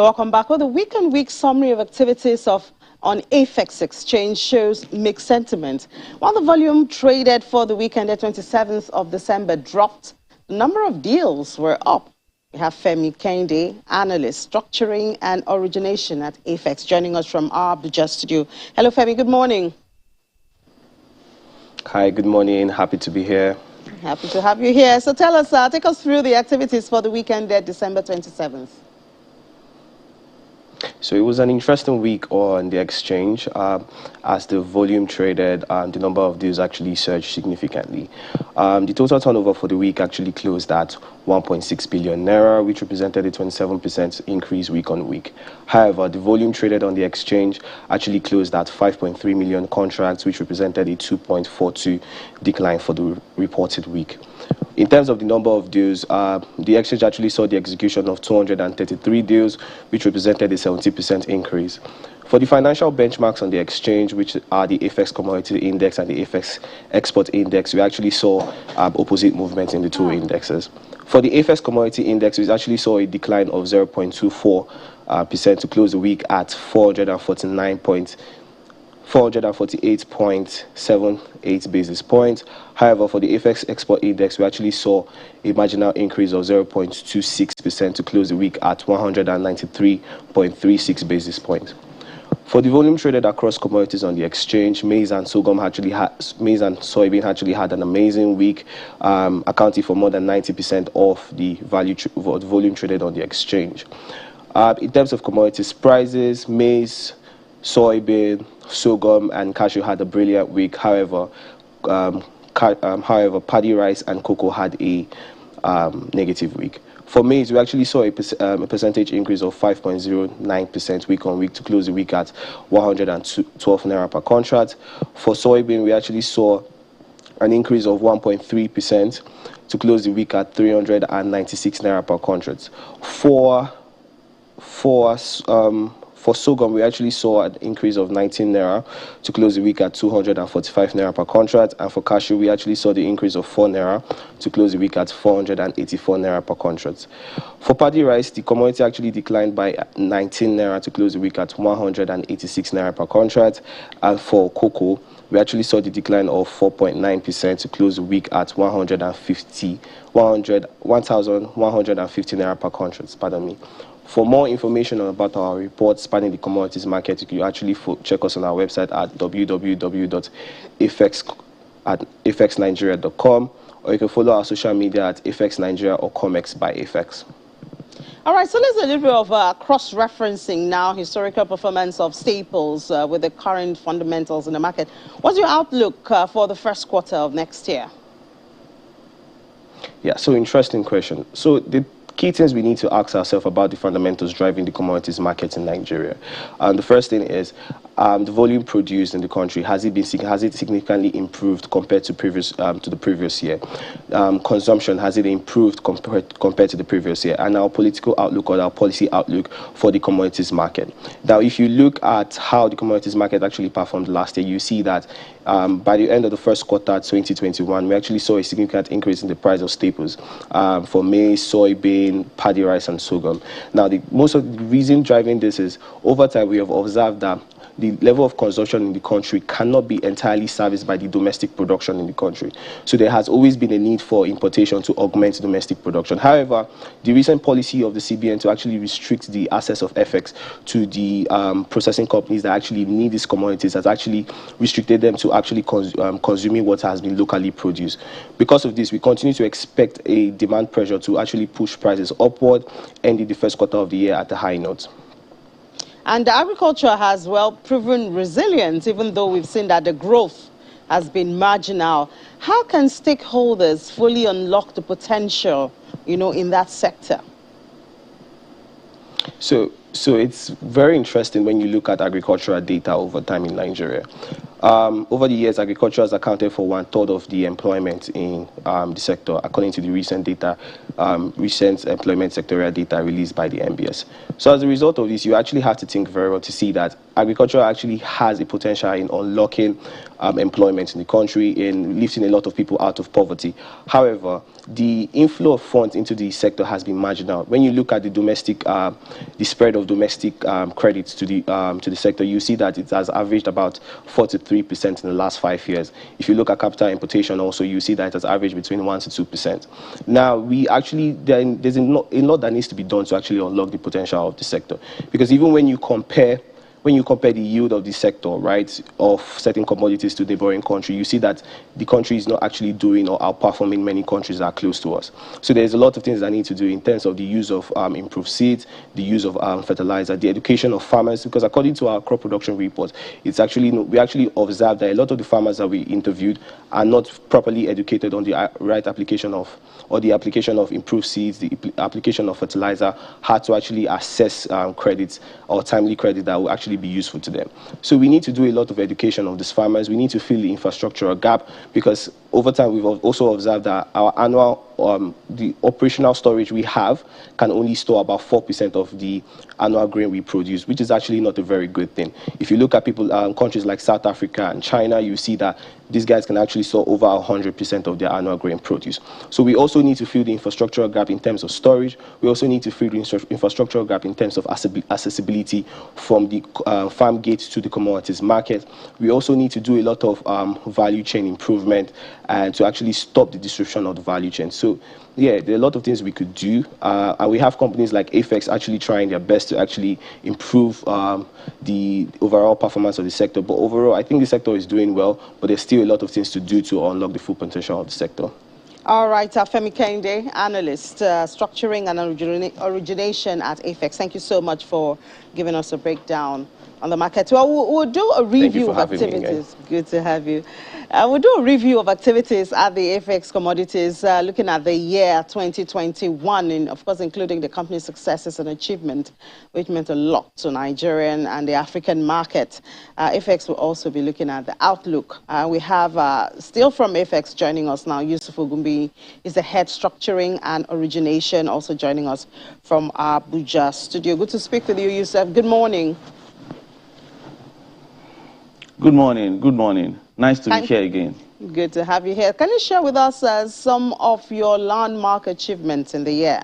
You're welcome back. Well, the week-on-week summary of activities on AFEX exchange shows mixed sentiment. While the volume traded for the weekend at 27th of December dropped, the number of deals were up. We have Femi Kende, analyst, structuring and origination at AFEX, joining us from our Abuja studio. Hello, Femi. Good morning. Hi, good morning. Happy to be here. Happy to have you here. So tell us, take us through the activities for the weekend at December 27th. So it was an interesting week on the exchange. As the volume traded, the number of deals actually surged significantly. The total turnover for the week actually closed at 1.6 billion naira, which represented a 27% increase week on week. However, the volume traded on the exchange actually closed at 5.3 million contracts, which represented a 2.42 decline for the reported week. In terms of the number of deals, the exchange actually saw the execution of 233 deals, which represented a 70% increase. For the financial benchmarks on the exchange, which are the AFEX Commodity Index and the AFEX Export Index, we actually saw opposite movements in the two indexes. For the AFEX Commodity Index, we actually saw a decline of 0.24% to close the week at 448.78 basis points. However, for the AFEX Export Index, we actually saw a marginal increase of 0.26% to close the week at 193.36 basis points. For the volume traded across commodities on the exchange, maize and soybean actually had an amazing week, accounting for more than 90% of the volume traded on the exchange. In terms of commodities prices, maize, soybean, sorghum, and cashew had a brilliant week. However, paddy rice and cocoa had a negative week. For maize, we actually saw a percentage increase of 5.09% week on week to close the week at 112 naira per contract. For soybean, we actually saw an increase of 1.3% to close the week at 396 naira per contract. For sorghum, we actually saw an increase of 19 naira to close the week at 245 naira per contract. And for cashew, we actually saw the increase of 4 naira to close the week at 484 naira per contract. For paddy rice, the commodity actually declined by 19 naira to close the week at 186 naira per contract. And for cocoa, we actually saw the decline of 4.9% to close the week at 1,150 naira per contract. Pardon me. For more information about our reports spanning the commodities market, you can actually check us on our website at www.afexnigeria.com, or you can follow our social media at AFEX Nigeria or COMEX by AFEX. All right, so let's do a little bit of cross-referencing now, historical performance of staples with the current fundamentals in the market. What's your outlook for the first quarter of next year? Yeah, so interesting question. So the key things we need to ask ourselves about the fundamentals driving the commodities market in Nigeria. The first thing is the volume produced in the country, has it significantly improved compared to the previous year? Consumption, has it improved compared to the previous year? And our political outlook or our policy outlook for the commodities market. Now, if you look at how the commodities market actually performed last year, you see that by the end of the first quarter 2021, we actually saw a significant increase in the price of staples for maize, soybean, paddy rice, and sorghum. Now, most of the reason driving this is over time we have observed that the level of consumption in the country cannot be entirely serviced by the domestic production in the country. So there has always been a need for importation to augment domestic production. However, the recent policy of the CBN to actually restrict the access of FX to the processing companies that actually need these commodities has actually restricted them to actually consuming what has been locally produced. Because of this, we continue to expect a demand pressure to actually push prices upward, ending the first quarter of the year at a high note. And agriculture has, well, proven resilient, even though we've seen that the growth has been marginal. How can stakeholders fully unlock the potential, in that sector? So it's very interesting when you look at agricultural data over time in Nigeria. Over the years, agriculture has accounted for 1/3 of the employment in the sector, according to the recent employment sectorial data released by the MBS. So as a result of this, you actually have to think very well to see that agriculture actually has a potential in unlocking employment in the country, in lifting a lot of people out of poverty. However, the inflow of funds into the sector has been marginal. When you look at the domestic, the spread of domestic credits to the sector, you see that it has averaged about 4 to 3% in the last 5 years. If you look at capital importation, also you see that it has averaged between 1 to 2%. Now, there's a lot that needs to be done to actually unlock the potential of the sector, because even when you compare the yield of the sector, right, of certain commodities to the neighboring country, you see that the country is not actually doing or outperforming many countries that are close to us. So there's a lot of things that need to do in terms of the use of improved seeds, the use of fertilizer, the education of farmers, because according to our crop production report, we actually observed that a lot of the farmers that we interviewed are not properly educated on the right application of, or the application of improved seeds, the application of fertilizer, how to actually assess credits or timely credit that will actually be useful to them. So we need to do a lot of education of these farmers. We need to fill the infrastructural gap, because over time we've also observed that our annual the operational storage we have can only store about 4% of the annual grain we produce, which is actually not a very good thing. If you look at countries like South Africa and China, you see that these guys can actually store over 100% of their annual grain produce. So we also need to fill the infrastructural gap in terms of storage. We also need to fill the infrastructural gap in terms of accessibility from the farm gate to the commodities market. We also need to do a lot of value chain improvement and to actually stop the disruption of the value chain. So yeah, there are a lot of things we could do, and we have companies like AFEX actually trying their best to actually improve the overall performance of the sector. But overall, I think the sector is doing well, but there's still a lot of things to do to unlock the full potential of the sector. All right, Femi Kende, analyst, structuring and origination at AFEX. Thank you so much for giving us a breakdown on the market. Well, we'll do a review of activities. Good to have you. We'll do a review of activities at the AFEX Commodities, looking at the year 2021, and of course, including the company's successes and achievement, which meant a lot to Nigerian and the African market. AFEX will also be looking at the outlook. We have, still from AFEX, joining us now, Yusuf Ogumbi is the head structuring and origination, also joining us from our Abuja studio. Good to speak with you, Yusuf. Good morning. Good morning. Good morning. Nice to be here again. Good to have you here. Can you share with us some of your landmark achievements in the year?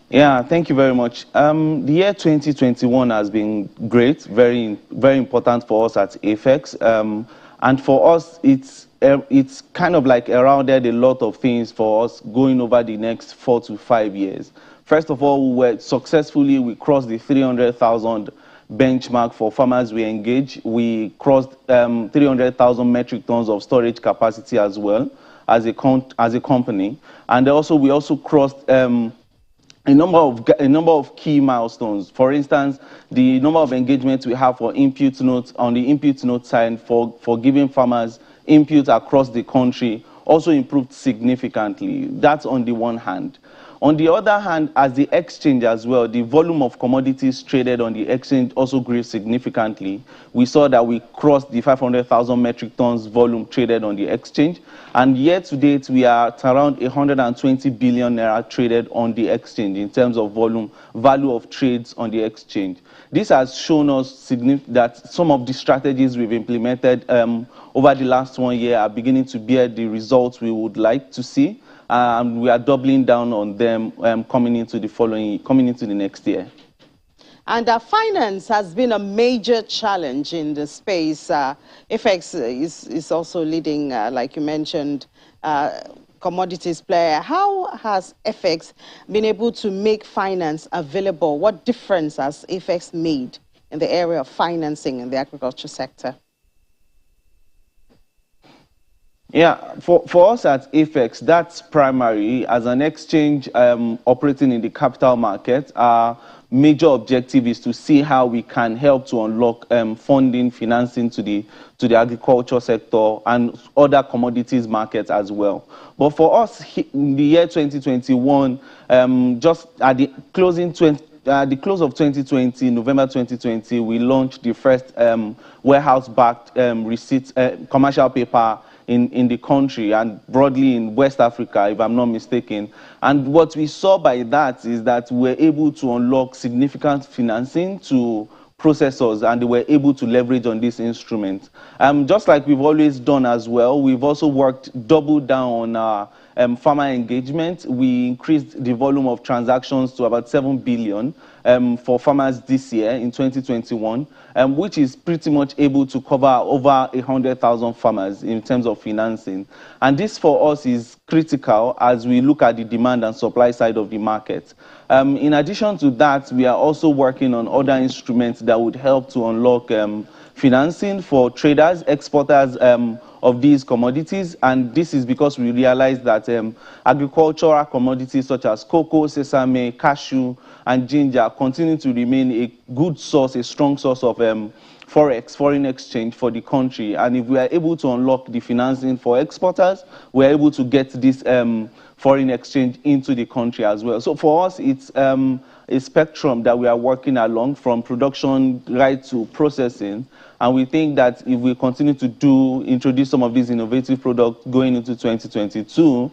Yeah, thank you very much. The year 2021 has been great, very important for us at AFEX. And for us, it's kind of like rounded a lot of things for us going over the next 4 to 5 years. First of all, we crossed the 300,000 benchmark for farmers we engage. We crossed 300,000 metric tons of storage capacity as well as a company, and we also crossed a number of key milestones. For instance, the number of engagements we have for input notes on the input note side for giving farmers input across the country also improved significantly. That's on the one hand. On the other hand, as the exchange as well, the volume of commodities traded on the exchange also grew significantly. We saw that we crossed the 500,000 metric tons volume traded on the exchange. And year to date, we are at around 120 billion naira traded on the exchange in terms of value of trades on the exchange. This has shown us that some of the strategies we've implemented over the last 1 year are beginning to bear the results we would like to see. We are doubling down on them coming into the next year. And finance has been a major challenge in the space. AFEX is also leading, like you mentioned, commodities player. How has AFEX been able to make finance available? What difference has AFEX made in the area of financing in the agriculture sector? Yeah, for us at AFEX, that's primary. As an exchange operating in the capital market, our major objective is to see how we can help to unlock funding, financing to the agriculture sector and other commodities markets as well. But for us, in the year 2021, just at the closing the close of 2020, November 2020, we launched the first warehouse-backed receipt commercial paper in the country and broadly in West Africa, if I'm not mistaken. And what we saw by that is that we're able to unlock significant financing to processors, and they were able to leverage on this instrument. Just like we've always done as well, we've also worked double down on our farmer engagement. We increased the volume of transactions to about 7 billion for farmers this year in 2021, which is pretty much able to cover over 100,000 farmers in terms of financing. And this for us is critical as we look at the demand and supply side of the market. In addition to that, we are also working on other instruments that would help to unlock financing for traders, exporters of these commodities. And this is because we realize that agricultural commodities such as cocoa, sesame, cashew, and ginger continue to remain a good source, a strong source of foreign exchange for the country. And if we are able to unlock the financing for exporters, we're able to get this foreign exchange into the country as well. So for us, it's a spectrum that we are working along from production right to processing. And we think that if we continue to introduce some of these innovative products going into 2022,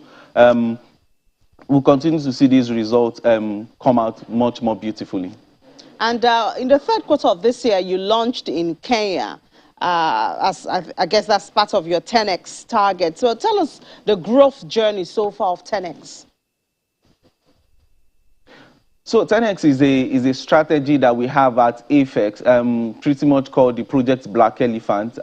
we'll continue to see these results come out much more beautifully. And in the third quarter of this year, you launched in Kenya. As I guess that's part of your 10x target. So tell us the growth journey so far of 10x. So 10x is a strategy that we have at AFEX, pretty much called the Project Black Elephant.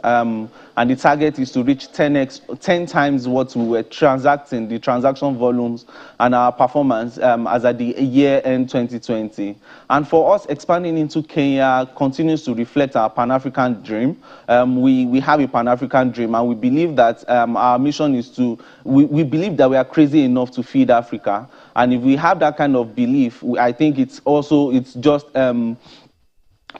And the target is to reach 10 times what we were transacting, the transaction volumes and our performance as at the year end 2020. And for us, expanding into Kenya continues to reflect our Pan-African dream. We have a Pan-African dream, and we believe that our mission is to, we believe that we are crazy enough to feed Africa. And if we have that kind of belief, I think it's just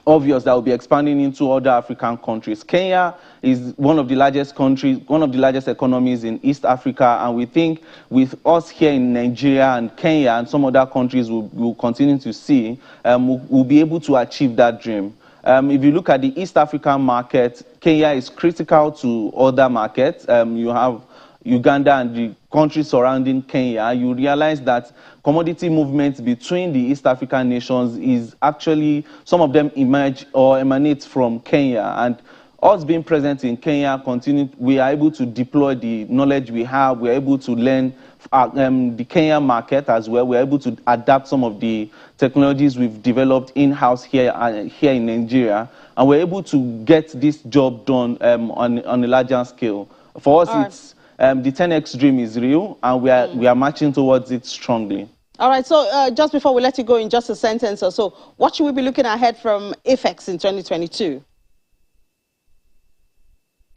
obvious that we'll be expanding into other African countries. Kenya is one of the largest countries, one of the largest economies in East Africa, and we think with us here in Nigeria and Kenya and some other countries we'll continue to see, we'll be able to achieve that dream. If you look at the East African market, Kenya is critical to other markets. You have Uganda and the countries surrounding Kenya. You realize that commodity movements between the East African nations is actually, some of them emerge or emanate from Kenya. And us being present in Kenya, we are able to deploy the knowledge we have. We are able to learn the Kenyan market as well. We are able to adapt some of the technologies we've developed in-house here in Nigeria. And we're able to get this job done on a larger scale. For us, it's the 10x dream is real, and we are marching towards it strongly. All right, so just before we let you go in just a sentence or so, what should we be looking ahead from AFEX in 2022?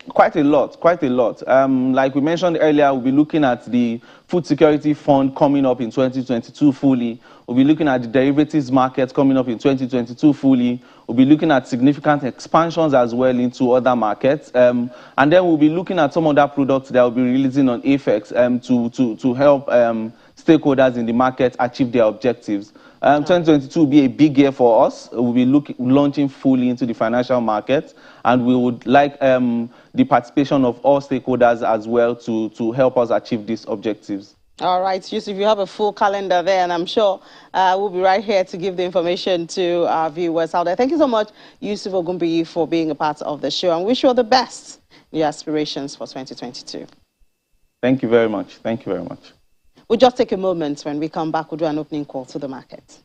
Quite a lot, quite a lot. Like we mentioned earlier, we'll be looking at the Food Security Fund coming up in 2022 fully. We'll be looking at the derivatives market coming up in 2022 fully. We'll be looking at significant expansions as well into other markets. And then we'll be looking at some other products that we'll be releasing on AFEX to help stakeholders in the market achieve their objectives. 2022 will be a big year for us. We'll be launching fully into the financial market, and we would like the participation of all stakeholders as well to help us achieve these objectives. All right, Yusuf, you have a full calendar there, and I'm sure we'll be right here to give the information to our viewers out there. Thank you so much, Yusuf Ogumbiyi, for being a part of the show, and wish you all the best in your aspirations for 2022. Thank you very much. Thank you very much. We'll just take a moment. When we come back, we'll do an opening call to the market.